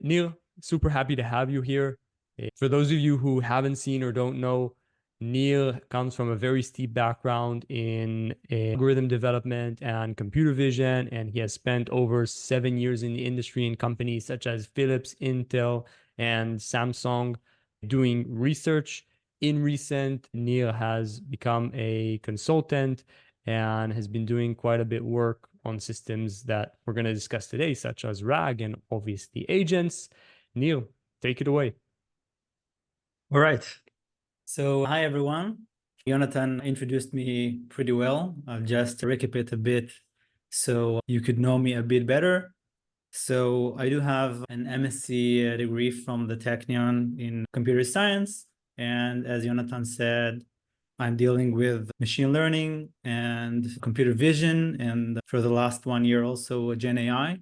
Neil, super happy to have you here. For those of you who haven't seen or don't know, Neil comes from a very steep background in algorithm development and computer vision, and he has spent over 7 years in the industry in companies such as Philips, Intel, and Samsung doing research. In recent, Neil has become a consultant and has been doing quite a bit of work on systems that we're going to discuss today, such as RAG and obviously agents. Neil, take it away. All right. So, hi, everyone. Jonathan introduced me pretty well. I'll just recap it a bit so you could know me a bit better. So, I do have an MSc degree from the Technion in computer science. And as Jonathan said, I'm dealing with machine learning and computer vision, and for the last 1 year also Gen AI.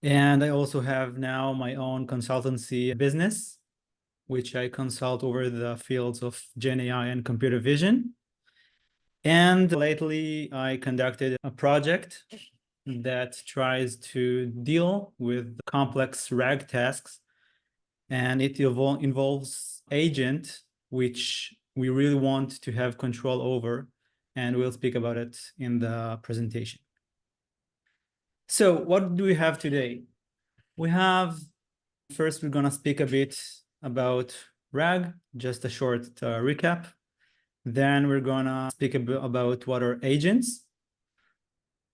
And I also have now my own consultancy business, which I consult over the fields of Gen AI and computer vision. And lately, I conducted a project that tries to deal with complex RAG tasks, and it involves agent, which we really want to have control over, and we'll speak about it in the presentation. So what do we have today? We have, first, we're going to speak a bit about RAG, just a short recap. Then we're going to speak about what are agents.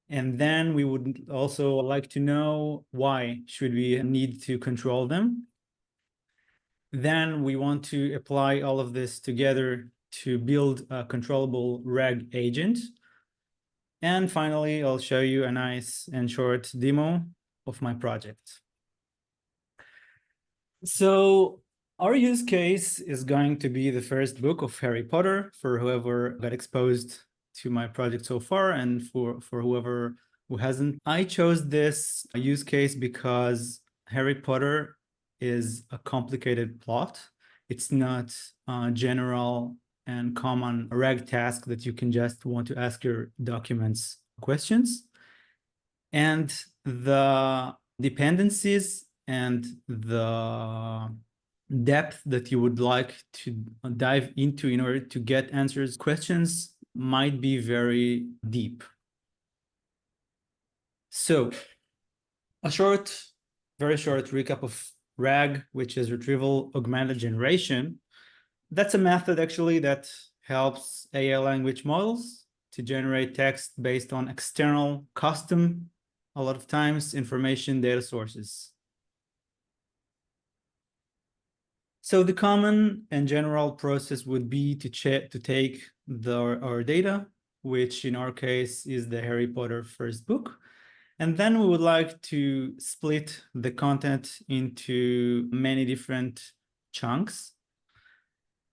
And then we would also like to know why should we need to control them. Then we want to apply all of this together to build a controllable RAG agent. And finally, I'll show you a nice and short demo of my project. So our use case is going to be the first book of Harry Potter for whoever got exposed to my project so far, and for whoever who hasn't. I chose this use case because Harry Potter is a complicated plot. It's not a general and common RAG task that you can just want to ask your documents questions. And the dependencies and the depth that you would like to dive into in order to get answers questions might be very deep. So a very short recap of RAG, which is Retrieval-Augmented Generation. That's a method actually that helps AI language models to generate text based on external custom, a lot of times, information data sources. So the common and general process would be to take our data, which in our case is the Harry Potter first book. And then we would like to split the content into many different chunks.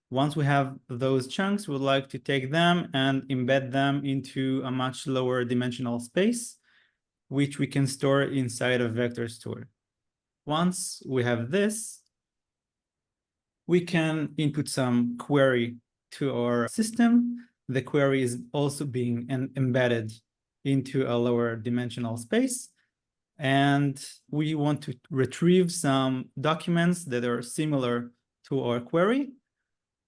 Once we have those chunks, we'd like to take them and embed them into a much lower dimensional space, which we can store inside a vector store. Once we have this, we can input some query to our system. The query is also being embedded into a lower dimensional space. And we want to retrieve some documents that are similar to our query.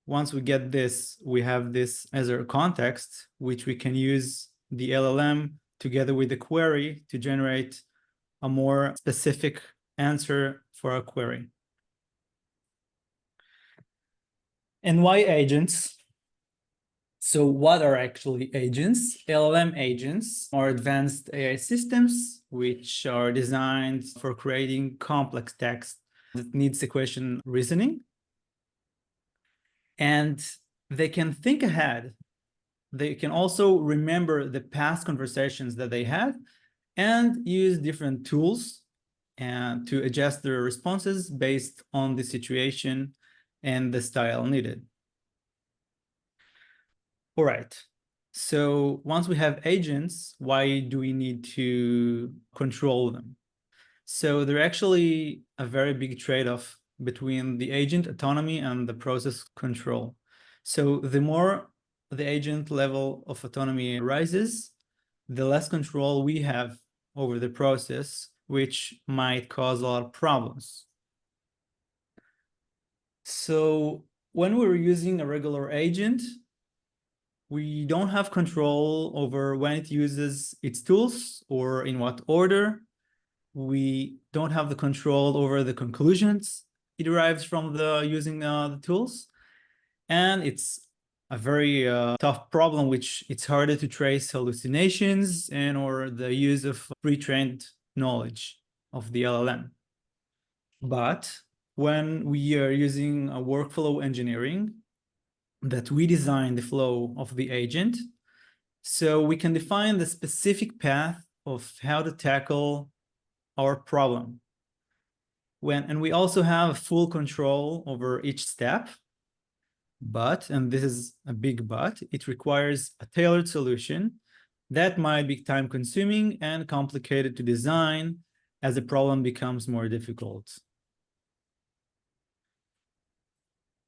Once we get this, we have this as our context, which we can use the LLM together with the query to generate a more specific answer for our query. And why agents? So what are actually agents? LLM agents are advanced AI systems which are designed for creating complex text that needs equation reasoning. And they can think ahead. They can also remember the past conversations that they had and use different tools and to adjust their responses based on the situation and the style needed. All right. So once we have agents, why do we need to control them? So they're actually a very big trade-off between the agent autonomy and the process control. So the more the agent level of autonomy rises, the less control we have over the process, which might cause a lot of problems. So when we're using a regular agent, we don't have control over when it uses its tools or in what order. We don't have the control over the conclusions it derives from using the tools. And it's a very tough problem, which it's harder to trace hallucinations and or the use of pre-trained knowledge of the LLM. But when we are using a workflow engineering, that we design the flow of the agent, so we can define the specific path of how to tackle our problem. And we also have full control over each step. But, and this is a big but, it requires a tailored solution that might be time consuming and complicated to design as the problem becomes more difficult.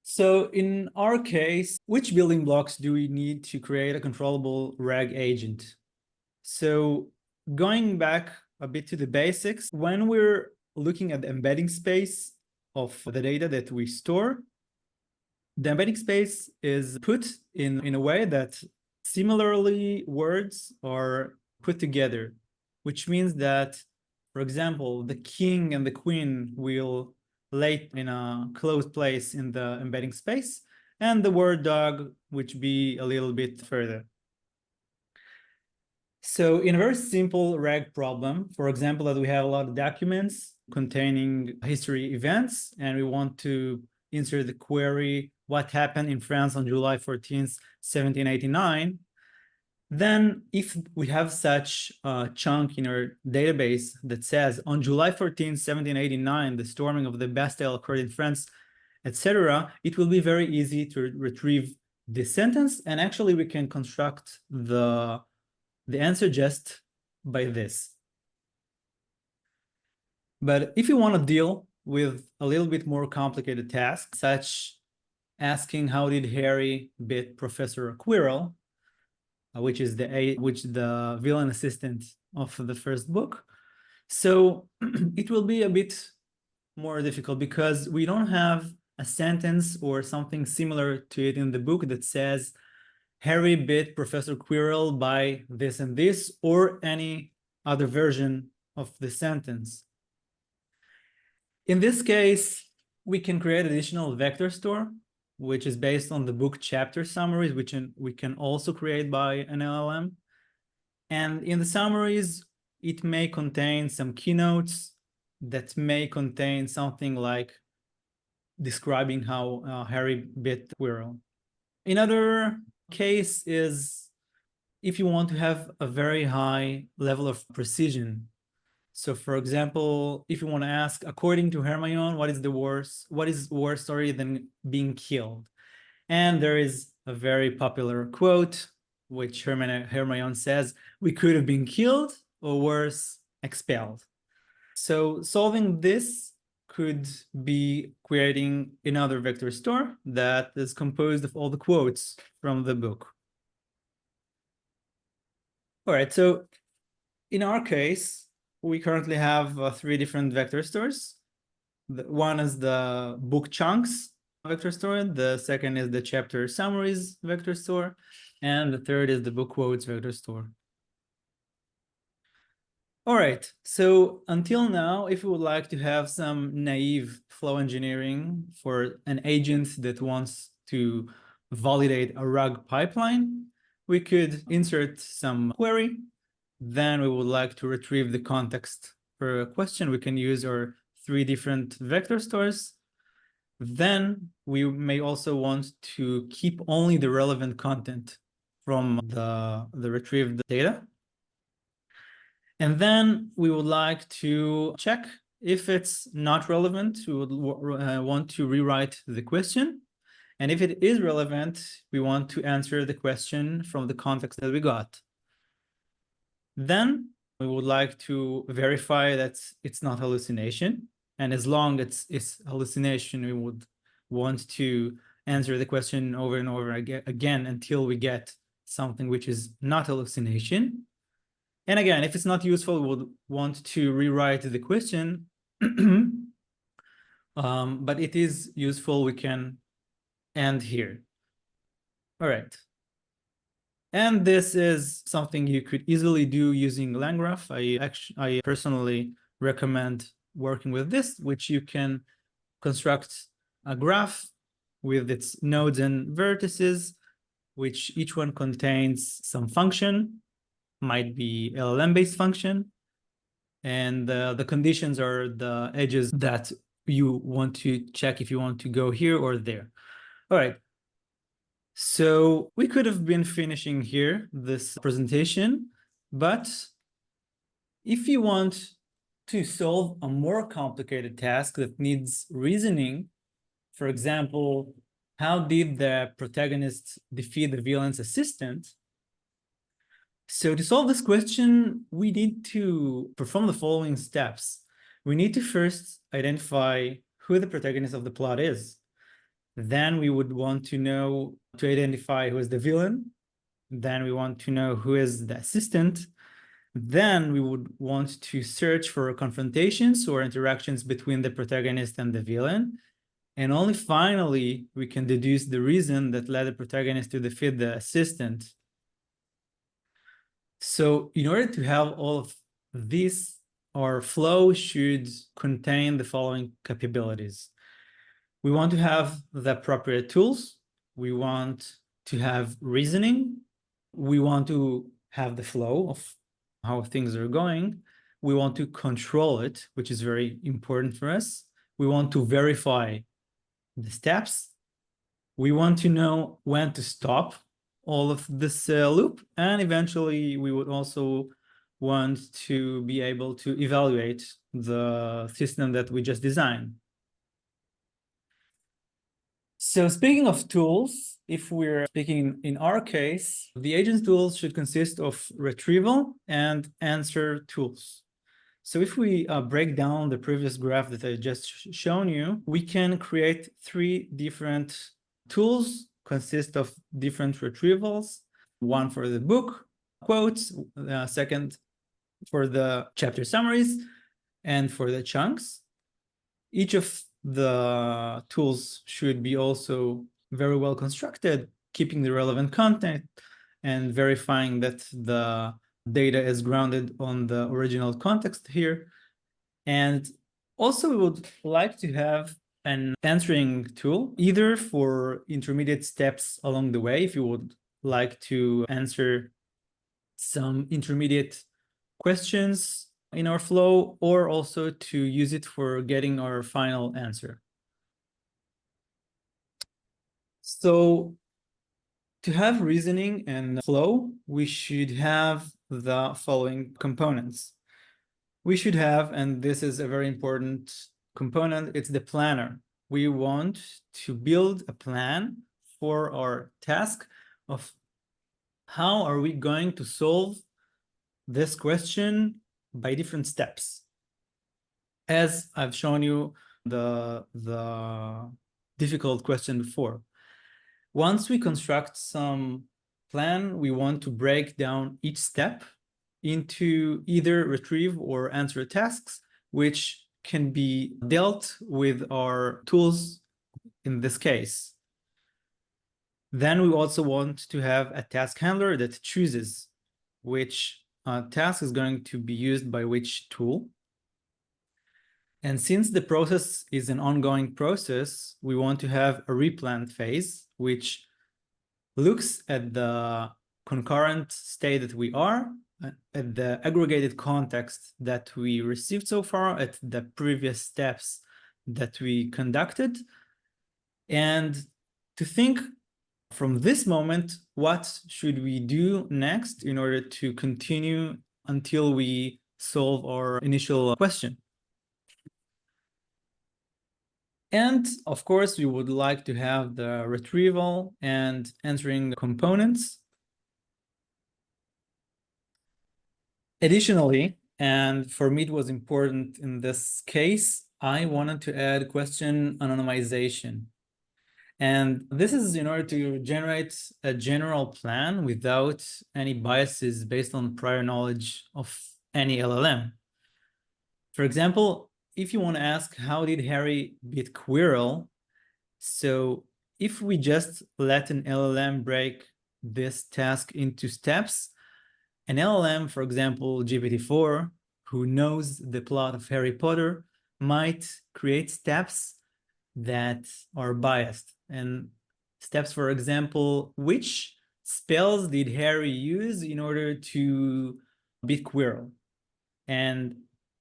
So in our case, which building blocks do we need to create a controllable RAG agent? So going back a bit to the basics, when we're looking at the embedding space of the data that we store, the embedding space is put in a way that similarly words are put together, which means that, for example, the king and the queen will lay in a closed place in the embedding space, and the word dog, which be a little bit further. So in a very simple RAG problem, for example, that we have a lot of documents containing history events, and we want to insert the query, what happened in France on July 14th, 1789, then if we have such a chunk in our database that says on July 14th, 1789, the storming of the Bastille occurred in France, etc., it will be very easy to retrieve this sentence, and actually we can construct the answer just by this. But if you want to deal with a little bit more complicated tasks, such asking how did Harry beat Professor Quirrell, which the villain assistant of the first book. So it will be a bit more difficult because we don't have a sentence or something similar to it in the book that says Harry beat Professor Quirrell by this and this, or any other version of the sentence. In this case, we can create additional vector store, which is based on the book chapter summaries, which we can also create by an LLM. And in the summaries, it may contain some keynotes that may contain something like describing how Harry beat Quirrell. Another case is if you want to have a very high level of precision. So for example, if you want to ask, according to Hermione, what is worse story than being killed? And there is a very popular quote, which Hermione says, we could have been killed or worse, expelled. So solving this could be creating another vector store that is composed of all the quotes from the book. All right, so in our case, we currently have 3 different vector stores. One is the book chunks vector store, the second is the chapter summaries vector store, and the third is the book quotes vector store. All right, so until now, if you would like to have some naive flow engineering for an agent that wants to validate a RAG pipeline, we could insert some query. Then we would like to retrieve the context for a question. We can use our 3 different vector stores. Then we may also want to keep only the relevant content from the retrieved data. And then we would like to check if it's not relevant, we would want to rewrite the question. And if it is relevant, we want to answer the question from the context that we got. Then we would like to verify that it's not hallucination. And as long as it's hallucination, we would want to answer the question over and over again until we get something which is not hallucination. And again, if it's not useful, we would want to rewrite the question. But it is useful, we can end here. All right. And this is something you could easily do using LangGraph. I personally recommend working with this, which you can construct a graph with its nodes and vertices, which each one contains some function, might be LLM-based function. And the conditions are the edges that you want to check if you want to go here or there. All right. So we could have been finishing here this presentation, but if you want to solve a more complicated task that needs reasoning, for example, how did the protagonist defeat the villain's assistant? So to solve this question, we need to perform the following steps. We need to first identify who the protagonist of the plot is. Then we would want to identify who is the villain. Then we want to know who is the assistant. Then we would want to search for confrontations or interactions between the protagonist and the villain. And only finally, we can deduce the reason that led the protagonist to defeat the assistant. So in order to have all of this, our flow should contain the following capabilities. We want to have the appropriate tools. We want to have reasoning. We want to have the flow of how things are going. We want to control it, which is very important for us. We want to verify the steps. We want to know when to stop all of this loop. And eventually, we would also want to be able to evaluate the system that we just designed. So speaking of tools, if we're speaking in our case, the agent tools should consist of retrieval and answer tools. So if we break down the previous graph that I just shown you, we can create 3 different tools, consist of different retrievals, one for the book quotes, second for the chapter summaries, and for the chunks. Each of the tools should be also very well constructed, keeping the relevant content and verifying that the data is grounded on the original context here. And also we would like to have an answering tool, either for intermediate steps along the way, if you would like to answer some intermediate questions in our flow, or also to use it for getting our final answer. So to have reasoning and flow, we should have the following components. We should have, and this is a very important component, it's the planner. We want to build a plan for our task of how are we going to solve this question by different steps. As I've shown you the difficult question before. Once we construct some plan, we want to break down each step into either retrieve or answer tasks, which can be dealt with our tools in this case. Then we also want to have a task handler that chooses which task is going to be used by which tool. And since the process is an ongoing process, we want to have a replan phase, which looks at the concurrent state that we are, at the aggregated context that we received so far, at the previous steps that we conducted, and to think from this moment, what should we do next in order to continue until we solve our initial question. And of course, we would like to have the retrieval and answering components. Additionally, and for me it was important in this case, I wanted to add question anonymization. And this is in order to generate a general plan without any biases based on prior knowledge of any LLM. For example, if you want to ask, how did Harry beat Quirrell? So if we just let an LLM break this task into steps, an LLM, for example, GPT-4, who knows the plot of Harry Potter, might create steps that are biased. And steps, for example, which spells did Harry use in order to beat Quirrell? And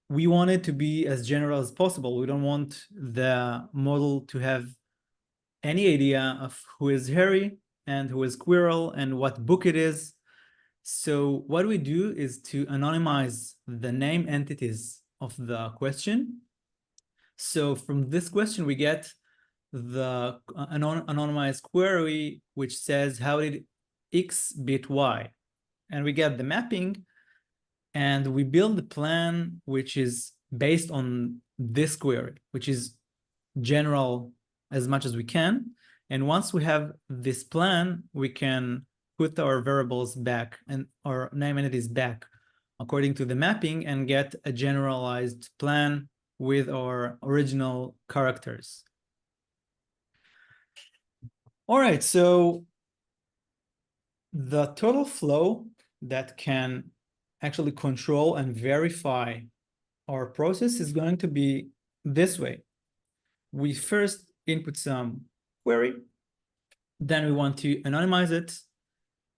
we want it to be as general as possible. We don't want the model to have any idea of who is Harry and who is Quirrell and what book it is. So what we do is to anonymize the name entities of the question. So from this question, we get the anonymized query, which says, how did X beat Y? And we get the mapping, and we build the plan, which is based on this query, which is general as much as we can. And once we have this plan, we can put our variables back and our name entities back according to the mapping and get a generalized plan with our original characters. All right, so the total flow that can actually control and verify our process is going to be this way. We first input some query, then we want to anonymize it,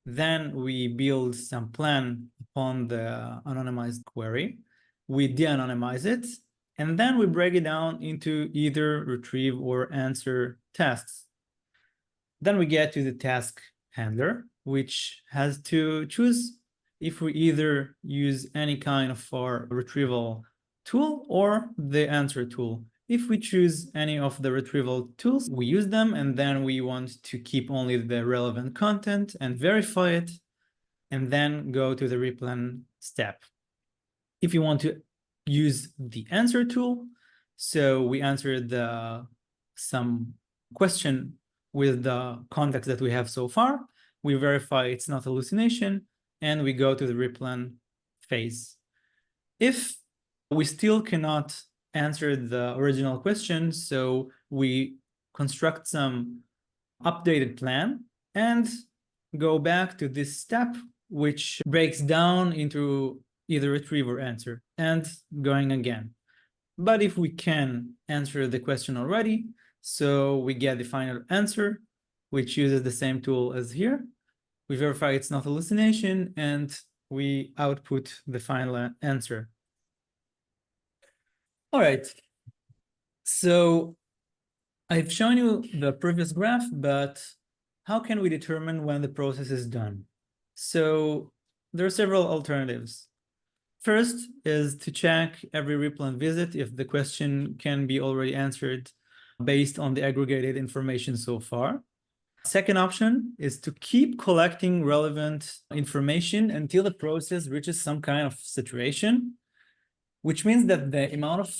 then we build some plan upon the anonymized query, we de-anonymize it, and then we break it down into either retrieve or answer tasks. Then we get to the task handler, which has to choose if we either use any kind of our retrieval tool or the answer tool. If we choose any of the retrieval tools, we use them, and then we want to keep only the relevant content and verify it, and then go to the replan step. If you want to use the answer tool, so we answer some question with the context that we have so far, we verify it's not hallucination, and we go to the replan phase. If we still cannot answer the original question, so we construct some updated plan and go back to this step, which breaks down into either retrieve or answer, and going again. But if we can answer the question already, so we get the final answer, which uses the same tool as here. We verify it's not hallucination, and we output the final answer. All right. So I've shown you the previous graph, but how can we determine when the process is done? So there are several alternatives. First is to check every replan visit if the question can be already answered based on the aggregated information so far. Second option is to keep collecting relevant information until the process reaches some kind of saturation, which means that the amount of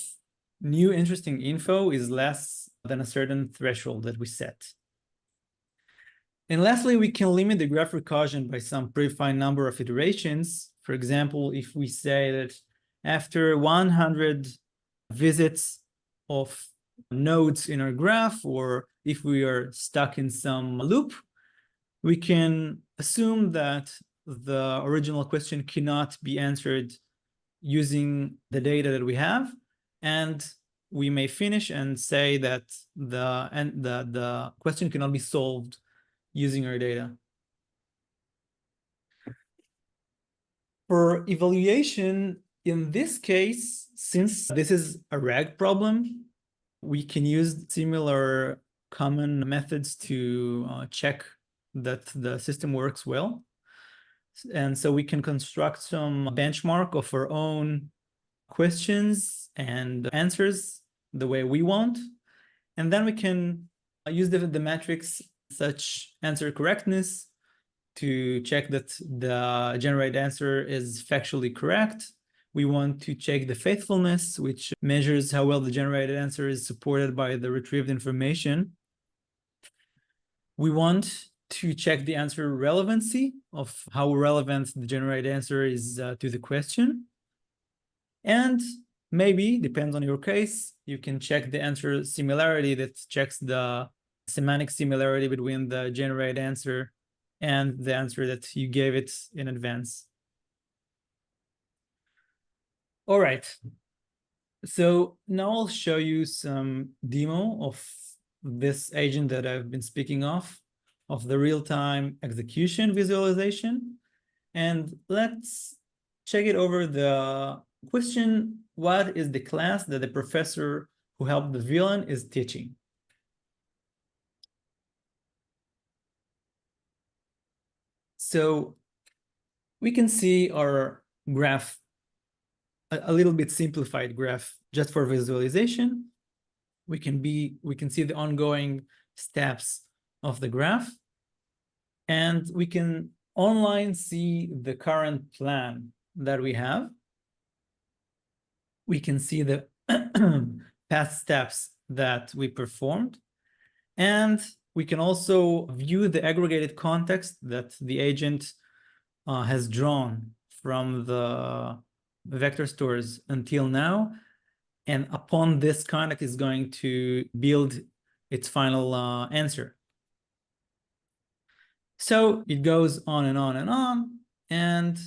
new interesting info is less than a certain threshold that we set. And lastly, we can limit the graph recursion by some predefined number of iterations. For example, if we say that after 100 visits of nodes in our graph, or if we are stuck in some loop, we can assume that the original question cannot be answered using the data that we have, and we may finish and say that the question cannot be solved using our data. For evaluation, in this case, since this is a RAG problem, we can use similar common methods to check that the system works well. And so we can construct some benchmark of our own questions and answers the way we want. And then we can use the metrics such answer correctness to check that the generated answer is factually correct. We want to check the faithfulness, which measures how well the generated answer is supported by the retrieved information. We want to check the answer relevancy of how relevant the generated answer is to the question. And maybe, depends on your case, you can check the answer similarity that checks the semantic similarity between the generated answer and the answer that you gave it in advance. All right. So now I'll show you some demo of this agent that I've been speaking of the real-time execution visualization. And let's check it over the question, what is the class that the professor who helped the villain is teaching? So we can see our graph, a little bit simplified graph just for visualization. We can see the ongoing steps of the graph, and we can online see the current plan that we have. We can see the past steps that we performed, and we can also view the aggregated context that the agent has drawn from the vector stores until now. And upon this context is going to build its final answer. So it goes on and on and on. And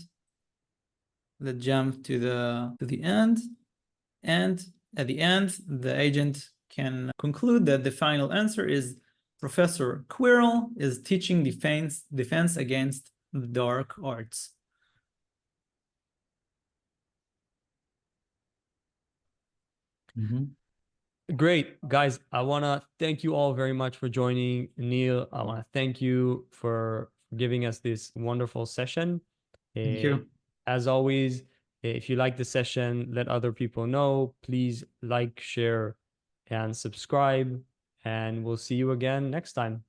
let's jump to the end. And at the end, the agent can conclude that the final answer is Professor Quirrell is teaching defense against the dark arts. Great, guys. I want to thank you all very much for joining. Neil, I want to thank you for giving us this wonderful session. Thank you. As always, if you like the session, let other people know. Please like, share, and subscribe. And we'll see you again next time.